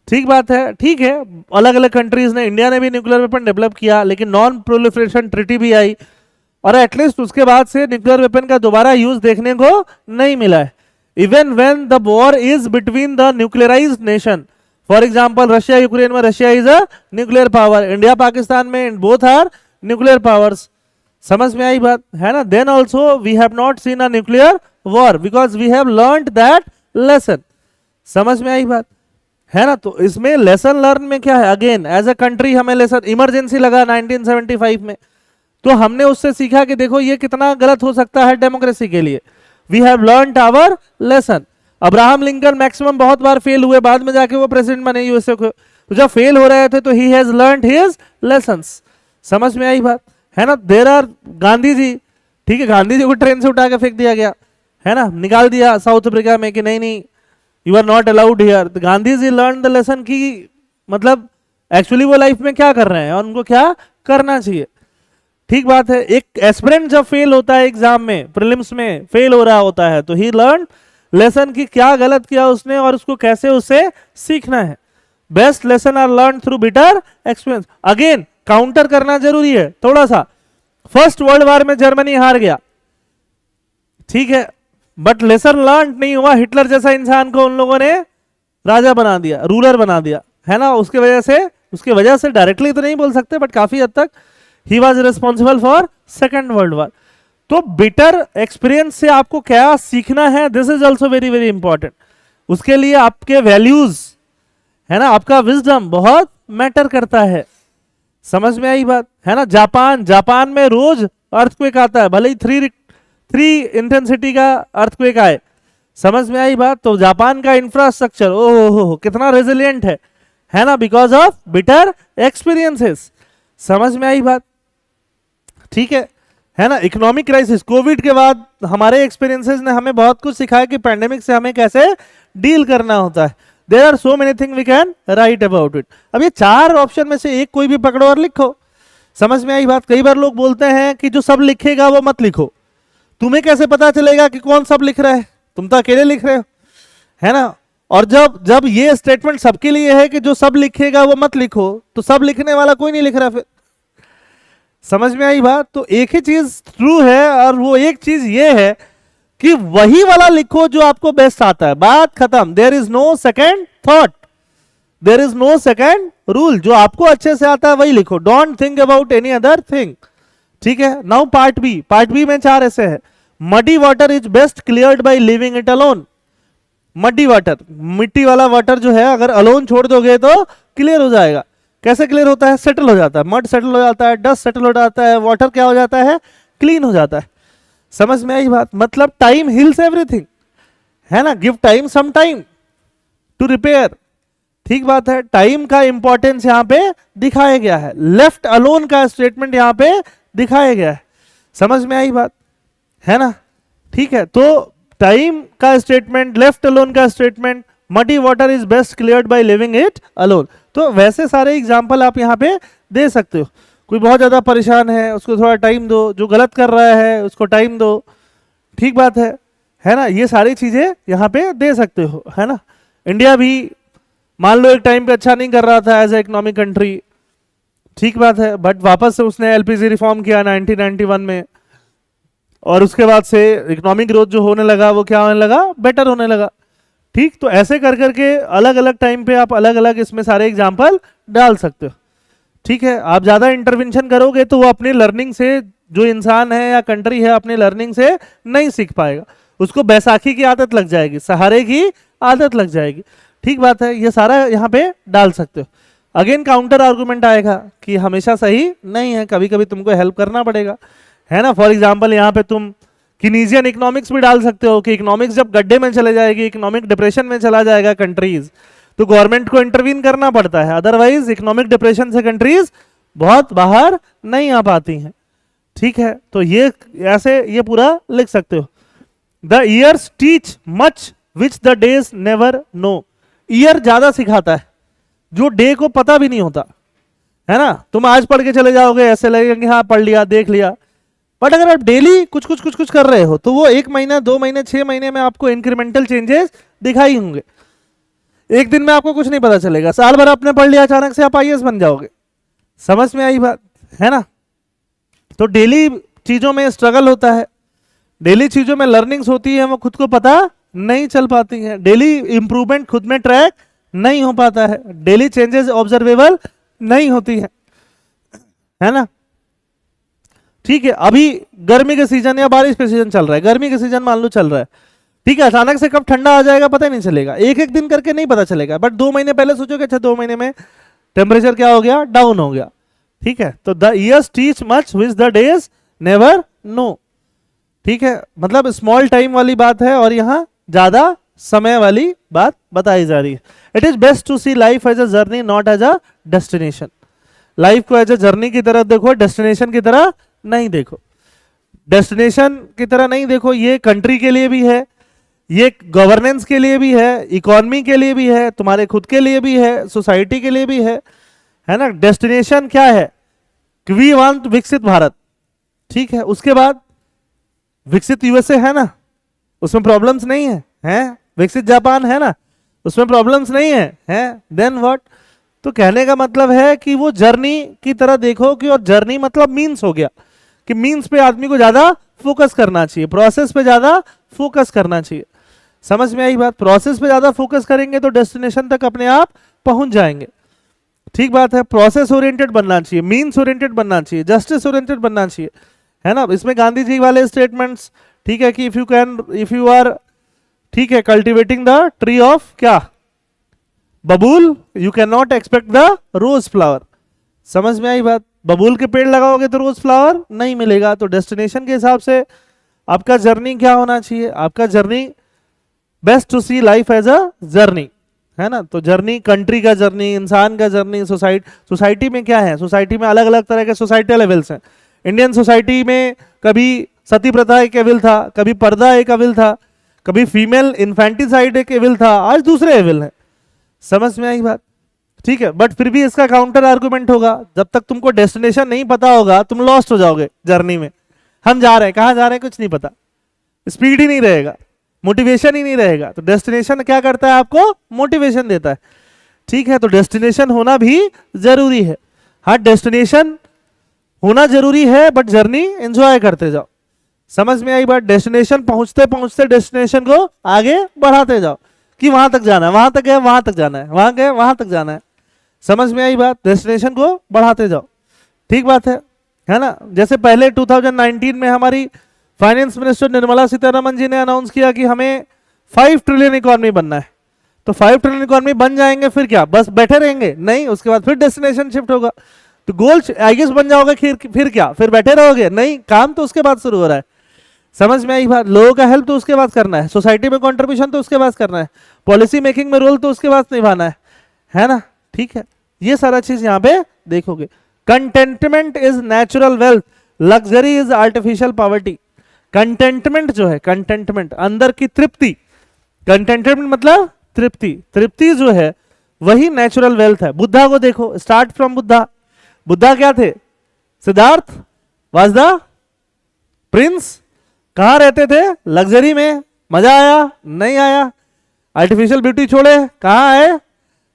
ठीक बात है, ठीक है, अलग अलग कंट्रीज ने, इंडिया ने भी न्यूक्लियर वेपन डेवलप किया, लेकिन नॉन प्रोलिफरेशन ट्रीटी भी आई, और एटलीस्ट उसके बाद से न्यूक्लियर वेपन का दोबारा यूज देखने को नहीं मिला है। Even when the war is between the nuclearised nation, for example Russia Ukraine में, Russia is a nuclear power, India Pakistan में बोथ आर न्यूक्लियर पावर्स। समझ में आई बात? है ना? Then also we have not seen a nuclear war because we have learned that lesson. समझ में आई बात? है ना? तो इसमें लेसन लर्न में क्या है? अगेन एज अ कंट्री हमें लेसन, इमरजेंसी लगा 1975 में, तो हमने उससे सीखा कि देखो ये कितना गलत हो सकता है डेमोक्रेसी के लिए। We have learned our lesson. Abraham Lincoln maximum बहुत बार फेल हुए, बाद में जाके वो प्रेसिडेंट बने यूएसए को, तो जब फेल हो रहे थे तो he has learned his lessons. समझ में आई बात? है ना? देयर आर गांधी जी, ठीक है, गांधी जी को ट्रेन से उठा के फेंक दिया गया, है ना, निकाल दिया साउथ अफ्रीका में कि नहीं नहीं you are not allowed here. Gandhi ji learn the lesson की मतलब एक्चुअली वो लाइफ में क्या कर रहे हैं और उनको क्या करना चाहिए। ठीक बात है। एक एस्पिरेंट जब फेल होता है एग्जाम में, प्रीलिम्स में फेल हो रहा होता है, तो ही लर्न लेसन की क्या गलत किया उसने और उसको कैसे उससे सीखना है। Best lesson are learn through bitter experience. Again counter करना जरूरी है थोड़ा सा। फर्स्ट वर्ल्ड वॉर में जर्मनी हार गया, ठीक है, बट लेसन लर्न नहीं हुआ। हिटलर जैसा इंसान को उन लोगों ने राजा बना दिया, रूलर बना दिया, है ना। उसके वजह से डायरेक्टली तो नहीं बोल सकते, बट काफी हद तक he was responsible for second world war. तो बिटर एक्सपीरियंस से आपको क्या सीखना है, this is also very very important. उसके लिए आपके वैल्यूज है ना, आपका विजडम बहुत मैटर करता है। समझ में आई बात है ना। जापान में रोज अर्थक्वेक आता है, भले ही थ्री इंटेंसिटी का अर्थक्वेक आए। समझ में आई बात। तो जापान का इंफ्रास्ट्रक्चर ओहो कितना रेजिलियंट है ना, बिकॉज ऑफ बिटर एक्सपीरियंसेस। समझ में आई बात, ठीक है ना। इकोनॉमिक क्राइसिस, कोविड के बाद हमारे एक्सपीरियंसेस ने हमें बहुत कुछ सिखाया कि पैंडेमिक से हमें कैसे डील करना होता है। There are so many thing we can write about it. अब ये 4 ऑप्शन में से एक कोई भी पकड़ो और लिखो। समझ में आई बात। कई बार लोग बोलते हैं कि जो सब लिखेगा वो मत लिखो। तुम्हें कैसे पता चलेगा कि कौन सब लिख रहा है, तुम तो अकेले लिख रहे हो, है ना। और जब ये स्टेटमेंट सबके लिए है कि जो सब लिखेगा वो मत लिखो, तो सब लिखने वाला कोई नहीं लिख रहा फिर। समझ में आई बात। तो एक ही चीज ट्रू है, और वो एक चीज ये है कि वही वाला लिखो जो आपको बेस्ट आता है। बात खत्म। There is no second thought, there is no second rule. जो आपको अच्छे से आता है वही लिखो, don't think about any other thing. ठीक है। नाउ पार्ट बी में 4 ऐसे है। Muddy water is best cleared by leaving it alone. Muddy water, मिट्टी वाला वाटर जो है, अगर अलोन छोड़ दोगे तो क्लियर हो जाएगा। कैसे क्लियर होता है? सेटल हो जाता है, मड सेटल हो जाता है, डस्ट सेटल हो जाता है, वाटर क्या हो जाता है? क्लीन हो जाता है। समझ में आई बात। मतलब टाइम हील्स एवरीथिंग, है ना। Give time some time to repair. ठीक बात है। टाइम का इंपॉर्टेंस यहां पे दिखाया गया है। लेफ्ट अलोन का स्टेटमेंट यहां पे दिखाया गया है। समझ में आई बात, है ना। ठीक है। तो टाइम का स्टेटमेंट, लेफ्ट अलोन का statement, muddy water is best cleared by living it alone. तो वैसे सारे एग्जाम्पल आप यहां पे दे सकते हो। कोई बहुत ज्यादा परेशान है, उसको थोड़ा टाइम दो। जो गलत कर रहा है उसको टाइम दो। ठीक बात है ना। ये सारी चीजें यहां पे दे सकते हो, है ना। इंडिया भी मान लो एक टाइम पे अच्छा नहीं कर रहा था एज ए इकोनॉमिक कंट्री, ठीक बात है, बट वापस से उसने एलपीजी रिफॉर्म किया 1991 में, और उसके बाद से इकोनॉमिक ग्रोथ जो होने लगा वो क्या होने लगा? बेटर होने लगा। ठीक। तो ऐसे कर करके अलग अलग टाइम पे आप अलग अलग इसमें सारे एग्जाम्पल डाल सकते हो। ठीक है। आप ज्यादा इंटरवेंशन करोगे तो वो अपनी लर्निंग से, जो इंसान है या कंट्री है, अपनी लर्निंग से नहीं सीख पाएगा। उसको बैसाखी की आदत लग जाएगी, सहारे की आदत लग जाएगी। ठीक बात है। ये सारा यहाँ पे डाल सकते हो। अगेन काउंटर आर्गुमेंट आएगा कि हमेशा सही नहीं है, कभी कभी तुमको हेल्प करना पड़ेगा, है ना। फॉर एग्जाम्पल यहाँ पे तुम कीनीजियन इकोनॉमिक्स भी डाल सकते हो कि इकोनॉमिक्स जब गड्ढे में चले जाएगी, इकोनॉमिक डिप्रेशन में चला जाएगा कंट्रीज, तो गवर्नमेंट को इंटरवीन करना पड़ता है। अदरवाइज इकोनॉमिक डिप्रेशन से कंट्रीज बहुत बाहर नहीं आ पाती हैं। ठीक है। तो ये ऐसे ये पूरा लिख सकते हो। The years teach much which the days never know. Year ज्यादा सिखाता है, जो डे को पता भी नहीं होता, है ना। तुम आज पढ़ के चले जाओगे, ऐसे लगेगा कि हाँ पढ़ लिया, देख लिया, बट अगर आप डेली कुछ कुछ कुछ कुछ कर रहे हो तो वो 1 महीना, 2 महीने, 6 महीने में आपको इंक्रीमेंटल चेंजेस दिखाई होंगे। एक दिन में आपको कुछ नहीं पता चलेगा, साल भर आपने पढ़ लिया, अचानक से आप आईएएस बन जाओगे। समझ में आई बात, है ना। तो डेली चीजों में स्ट्रगल होता है, डेली चीजों में लर्निंग्स होती है, वो खुद को पता नहीं चल पाती है। डेली इंप्रूवमेंट खुद में ट्रैक नहीं हो पाता है, डेली चेंजेस ऑब्जर्वेबल नहीं होती है ना। ठीक है। अभी गर्मी के सीजन या बारिश के सीजन चल रहा है, गर्मी के सीजन मान लो चल रहा है, ठीक है। अचानक से कब ठंडा आ जाएगा पता ही नहीं चलेगा, एक एक दिन करके नहीं पता चलेगा, बट 2 महीने पहले सोचोगे अच्छा 2 महीने में टेम्परेचर क्या हो गया? डाउन हो गया। ठीक है। तो the years teach much which the days never know. ठीक है। मतलब स्मॉल टाइम वाली बात है और यहाँ ज्यादा समय वाली बात बताई जा रही है। It is best to see life as a journey, not as a destination. Life को एज अ जर्नी की तरह देखो, डेस्टिनेशन की तरह नहीं देखो। डेस्टिनेशन की तरह नहीं देखो, ये कंट्री के लिए भी है, ये गवर्नेंस के लिए भी है, इकोनॉमी के लिए भी है, तुम्हारे खुद के लिए भी है, सोसाइटी के लिए भी है ना। डेस्टिनेशन क्या है? वी वांट विकसित भारत, ठीक है। उसके बाद विकसित यूएसए है ना, उसमें प्रॉब्लम्स नहीं है, विकसित जापान है ना, उसमें प्रॉब्लम्स नहीं है, देन व्हाट? तो कहने का मतलब है कि वो जर्नी की तरह देखो कि, और जर्नी मतलब मीन्स हो गया कि मीन्स पे आदमी को ज्यादा फोकस करना चाहिए, प्रोसेस पे ज्यादा फोकस करना चाहिए। समझ में आई बात? प्रोसेस पे ज्यादा फोकस करेंगे तो डेस्टिनेशन तक अपने आप पहुंच जाएंगे। ठीक बात है। प्रोसेस ओरिएंटेड बनना चाहिए, मीन्स ओरिएंटेड बनना चाहिए, जस्टिस ओरिएंटेड बनना चाहिए, है ना। इसमें गांधी जी वाले स्टेटमेंट्स, ठीक है, कि इफ यू आर, ठीक है, कल्टिवेटिंग द ट्री ऑफ क्या, बबूल, you can not expect the rose flower. समझ में आई बात। बबूल के पेड़ लगाओगे तो रोज फ्लावर नहीं मिलेगा। तो डेस्टिनेशन के हिसाब से आपका जर्नी क्या होना चाहिए, आपका journey best to see life as a journey, है ना। तो जर्नी, कंट्री का जर्नी, इंसान का जर्नी, सोसाइटी में क्या है, सोसाइटी में अलग अलग तरह के सोसाइटी लेवल्स हैं। इंडियन सोसाइटी में कभी सती प्रथा एक एविल था, कभी पर्दा एक एविल था, कभी फीमेल इन्फेंटिसाइड एक एविल था, आज दूसरे एविल है। समझ में आई बात, ठीक है। बट फिर भी इसका काउंटर आर्गुमेंट होगा, जब तक तुमको डेस्टिनेशन नहीं पता होगा तुम लॉस्ट हो जाओगे जर्नी में। हम जा रहे हैं, कहाँ जा रहे हैं कुछ नहीं पता, स्पीड ही नहीं रहेगा, मोटिवेशन ही नहीं रहेगा। तो डेस्टिनेशन क्या करता है, आपको मोटिवेशन देता है, ठीक है। तो डेस्टिनेशन होना भी जरूरी है। हाँ, डेस्टिनेशन होना जरूरी है, बट जर्नी एंजॉय करते जाओ। समझ में आई बात। डेस्टिनेशन पहुंचते पहुंचते डेस्टिनेशन को आगे बढ़ाते जाओ, कि वहां तक जाना है, वहां तक गए वहां तक जाना है, वहां गए वहां तक जाना है। समझ में आई बात। डेस्टिनेशन को बढ़ाते जाओ, ठीक बात है ना। जैसे पहले 2019 में हमारी फाइनेंस मिनिस्टर निर्मला सीतारमन जी ने अनाउंस किया कि हमें 5 ट्रिलियन इकोनॉमी बनना है। तो 5 ट्रिलियन इकोनॉमी बन जाएंगे, फिर क्या बस बैठे रहेंगे? नहीं, उसके बाद फिर डेस्टिनेशन शिफ्ट होगा। तो गोल आई गेस बन जाओगे, फिर क्या, फिर बैठे रहोगे? नहीं, काम तो उसके बाद शुरू हो रहा है। समझ में आई बात। लोगों का हेल्प तो उसके बाद करना है, सोसाइटी में कंट्रीब्यूशन तो उसके बाद करना है, पॉलिसी मेकिंग में रोल तो उसके बाद निभाना है ना, ठीक है। ये सारा चीज यहां पे देखोगे। Contentment is natural wealth, luxury is artificial poverty. Contentment जो है, कंटेंटमेंट अंदर की तृप्ति, कंटेंटमेंट मतलब तृप्ति, तृप्ति जो है वही नेचुरल वेल्थ है। बुद्धा को देखो, स्टार्ट फ्रॉम बुद्धा। बुद्धा क्या थे? Siddharth was the Prince. कहां रहते थे? लग्जरी में। मजा आया? नहीं आया। आर्टिफिशियल ब्यूटी छोड़े, कहां आए?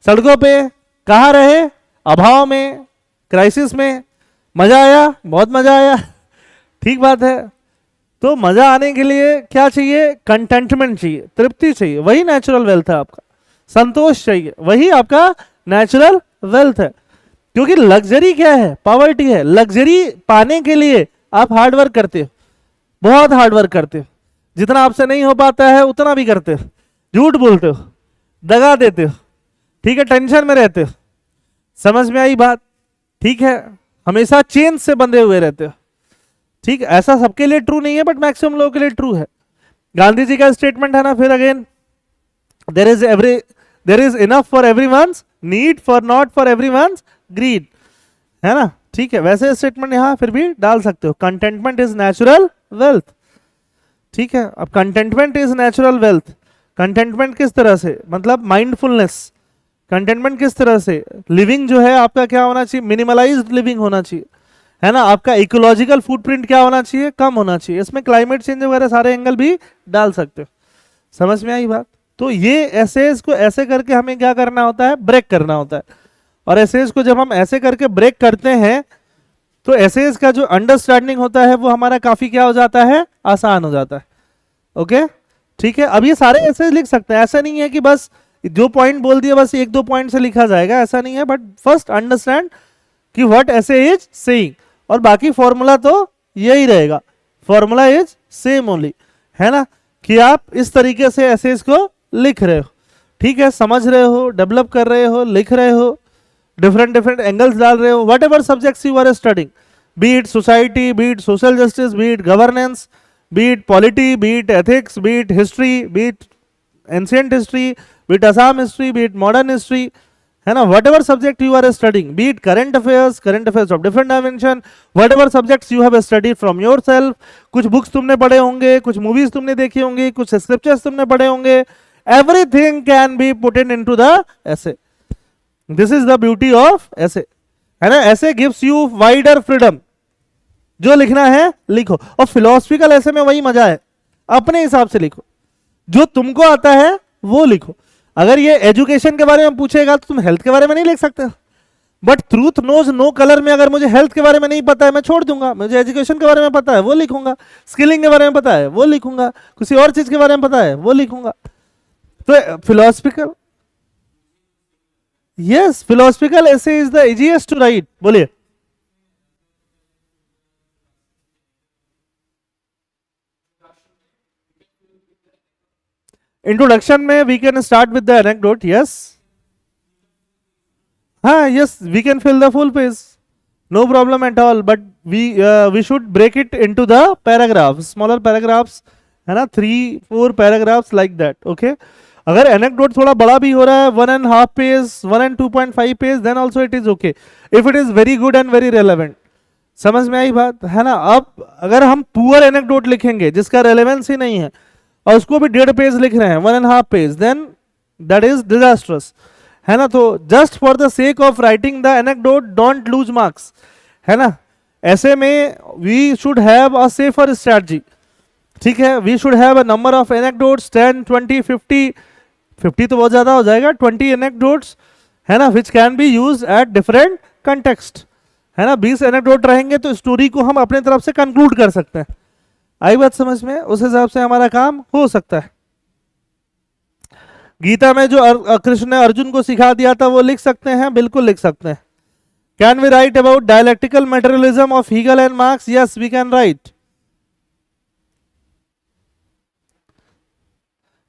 सड़कों पे। कहां रहे? अभाव में, क्राइसिस में। मजा आया? बहुत मजा आया। ठीक बात है। तो मजा आने के लिए क्या चाहिए? कंटेंटमेंट चाहिए, तृप्ति चाहिए, वही नेचुरल वेल्थ है आपका। संतोष चाहिए, वही आपका नेचुरल वेल्थ है। क्योंकि लग्जरी क्या है? पॉवर्टी है। लग्जरी पाने के लिए आप हार्डवर्क करते हो, बहुत हार्डवर्क करते हो, जितना आपसे नहीं हो पाता है उतना भी करते हो, झूठ बोलते हो, दगा देते हो, ठीक है, टेंशन में रहते हो। समझ में आई बात, ठीक है। हमेशा चेन से बंधे हुए रहते हो, ठीक है। ऐसा सबके लिए ट्रू नहीं है, बट मैक्सिमम लोगों के लिए ट्रू है। गांधी जी का स्टेटमेंट है ना, फिर again, there is enough for everyone's need, for not for everyone's greed, है ना, ठीक है। वैसे स्टेटमेंट यहां फिर भी डाल सकते हो, कंटेंटमेंट इज नेचुरल वेल्थ, ठीक है। अब contentment is natural wealth, contentment किस तरह से, मतलब माइंडफुलनेस। कंटेंटमेंट किस तरह से? लिविंग जो है आपका क्या होना चाहिए? मिनिमलाइज्ड लिविंग होना चाहिए, है ना। आपका इकोलॉजिकल फुटप्रिंट क्या होना चाहिए? कम होना चाहिए। इसमें क्लाइमेट चेंज वगैरह सारे एंगल भी डाल सकते हो। समझ में आई बात। तो ये एसेज को ऐसे करके हमें क्या करना होता है? ब्रेक करना होता है। और एसेज को जब हम ऐसे करके ब्रेक करते हैं तो एसेज का जो अंडरस्टैंडिंग होता है वो हमारा काफी क्या हो जाता है? आसान हो जाता है। ओके, ठीक है। अब ये सारे एसेज लिख सकते हैं, ऐसा नहीं है कि बस जो पॉइंट बोल दिया बस 1-2 पॉइंट से लिखा जाएगा, ऐसा नहीं है। बट फर्स्ट अंडरस्टैंड कि व्हाट ऐसे इज सेइंग, और बाकी फॉर्मूला तो यही रहेगा, फॉर्मूला इज सेम ओनली, है ना। कि आप इस तरीके से एसेज को लिख रहे हो, ठीक है, समझ रहे हो, डेवलप कर रहे हो, लिख रहे हो, डिफरेंट एंगल्स डाल रहे हो, whatever subjects you are studying, be it society, be it social justice, be it governance, be it polity, be it ethics, be it history, be it ancient history, be it Assam history, be it modern history, है ना। Whatever subject you are studying, be it current affairs of different dimension, whatever subjects you have studied from yourself. कुछ books तुमने पढ़े होंगे, कुछ movies तुमने देखी होंगी, कुछ स्क्रिप्चर्स तुमने पढ़े होंगे, everything can be put into the essay. This is the beauty of ऐसे, है ना। ऐसे गिव्स यू वाइडर फ्रीडम, जो लिखना है लिखो। और फिलोसफिकल ऐसे में वही मजा है, अपने हिसाब से लिखो, जो तुमको आता है वो लिखो। अगर ये एजुकेशन के बारे में पूछेगा तो तुम हेल्थ के बारे में नहीं लिख सकते, but truth knows no colour में अगर मुझे हेल्थ के बारे में नहीं पता है मैं छोड़ दूंगा, मुझे एजुकेशन के बारे में पता है वो लिखूंगा, स्किलिंग के बारे में पता है वो लिखूंगा, किसी और चीज के बारे में पता है वो लिखूंगा। तो philosophical, yes, philosophical essay is the easiest to write. बोलिए। इंट्रोडक्शन में we can start with the anecdote, yes, हाँ yes, we can fill the full page, no problem at all, but we should break it into the paragraph, smaller paragraphs, है ना, 3-4 paragraphs like that, okay. अगर anecdote थोड़ा बड़ा भी हो रहा है, 1.5 page, 1 and 2.5 page, then also it is okay, if it is very good and very relevant. समझ में आई बात, है ना। अब अगर हम पुअर एनेक्डोट लिखेंगे जिसका रेलेवेंस ही नहीं है और उसको भी 1.5 पेज लिख रहे हैं, 1.5 page, then that is disastrous, है ना। तो just for the sake of writing the anecdote, don't lose marks, है ना। ऐसे में we should have a safer strategy, ठीक है। We should have a number of anecdotes, 10, 20, 50 तो बहुत ज्यादा हो जाएगा, 20 एनेक्डोट्स, है ना, which can be use at different context, है ना। 20 एनेक्डोट रहेंगे तो स्टोरी को हम अपने तरफ से कंक्लूड कर सकते हैं। आई बात समझ में, उस हिसाब से हमारा काम हो सकता है। गीता में जो कृष्ण ने अर्जुन को सिखा दिया था वो लिख सकते हैं, बिल्कुल लिख सकते हैं। Can we write about dialectical materialism of Hegel and Marx? Yes, we can write,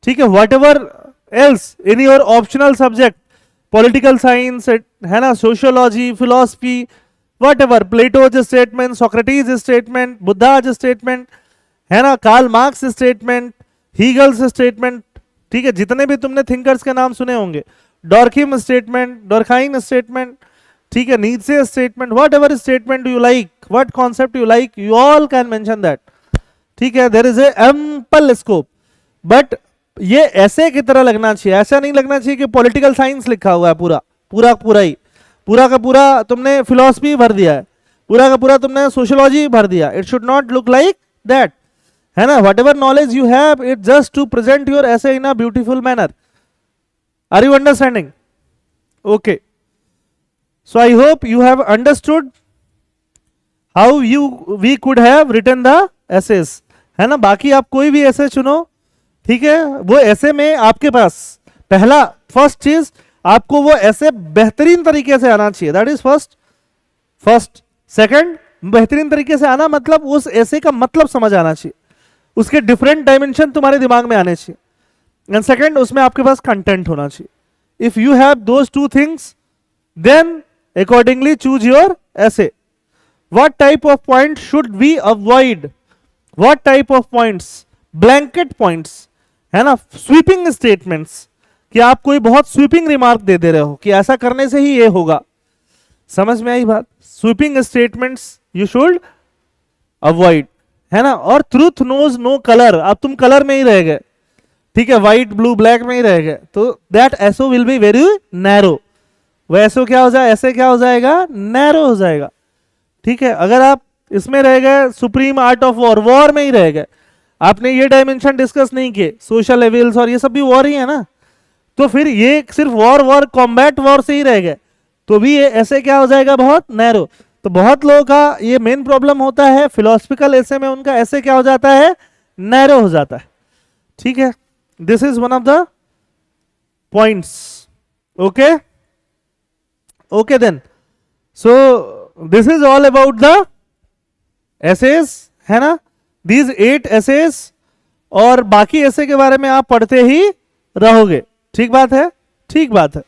ठीक है। Whatever else in your optional subject, political science, है ना, sociology, philosophy, whatever, Plato's statement, Socrates statement, Buddha's statement, है ना, Karl Marx statement, Hegel's statement, ठीक है, जितने भी तुमने थिंकर्स के नाम सुने होंगे, डॉर्किम स्टेटमेंट, डॉर्खाइन स्टेटमेंट, ठीक है, Nietzsche statement, whatever statement you like, what concept you like, you all can mention that, ठीक है। There is a ample scope, but ये ऐसे की तरह लगना चाहिए, ऐसा नहीं लगना चाहिए कि पॉलिटिकल साइंस लिखा हुआ है पूरा पूरा पूरा ही, पूरा का पूरा तुमने फिलोसफी भर दिया है, पूरा का पूरा तुमने सोशियोलॉजी भर दिया। It should not look like that, है ना। Whatever knowledge you have, it just to present your essay in a beautiful manner. Are you understanding? Okay, so I hope you have understood how we could have written the essays, है ना। बाकी आप कोई भी ऐसे चुनो, ठीक है। वो ऐसे में आपके पास पहला फर्स्ट चीज, आपको वो ऐसे बेहतरीन तरीके से आना चाहिए, दैट इज फर्स्ट। सेकंड, बेहतरीन तरीके से आना मतलब उस ऐसे का मतलब समझ आना चाहिए, उसके डिफरेंट डायमेंशन तुम्हारे दिमाग में आने चाहिए। एंड सेकंड, उसमें आपके पास कंटेंट होना चाहिए। If you have those two things, then accordingly choose your essay. What type of point should we avoid? What type of points? Blanket points, है ना, स्वीपिंग स्टेटमेंट्स, कि आप कोई बहुत स्वीपिंग रिमार्क दे रहे हो कि ऐसा करने से ही ये होगा। समझ में आई बात? Sweeping statements you should avoid, है ना। और ट्रूथ नोज नो कलर, अब तुम कलर में ही रह गए, ठीक है, व्हाइट ब्लू ब्लैक में ही रह गए, तो दैट एसो विल बी वेरी नैरो। वो एसो क्या हो जाए, ऐसे क्या हो जाएगा, नैरो हो जाएगा, ठीक है। अगर आप इसमें रह गए, supreme art of war, war में ही रह गए, आपने ये डायमेंशन डिस्कस नहीं किए, सोशल एविल्स और ये सब भी वॉर ही है ना, तो फिर ये सिर्फ वॉर कॉम्बैट वॉर से ही रह गए, तो भी ये ऐसे क्या हो जाएगा, बहुत नैरो। तो बहुत लोगों का ये मेन प्रॉब्लम होता है फिलोसफिकल ऐसे में, उनका ऐसे क्या हो जाता है, नैरो हो जाता है, ठीक है। This is one of the points, okay okay. Then so this is all about the essays, है ना, दीज 8 एसेस, और बाकी ऐसे के बारे में आप पढ़ते ही रहोगे, ठीक बात है, ठीक बात है।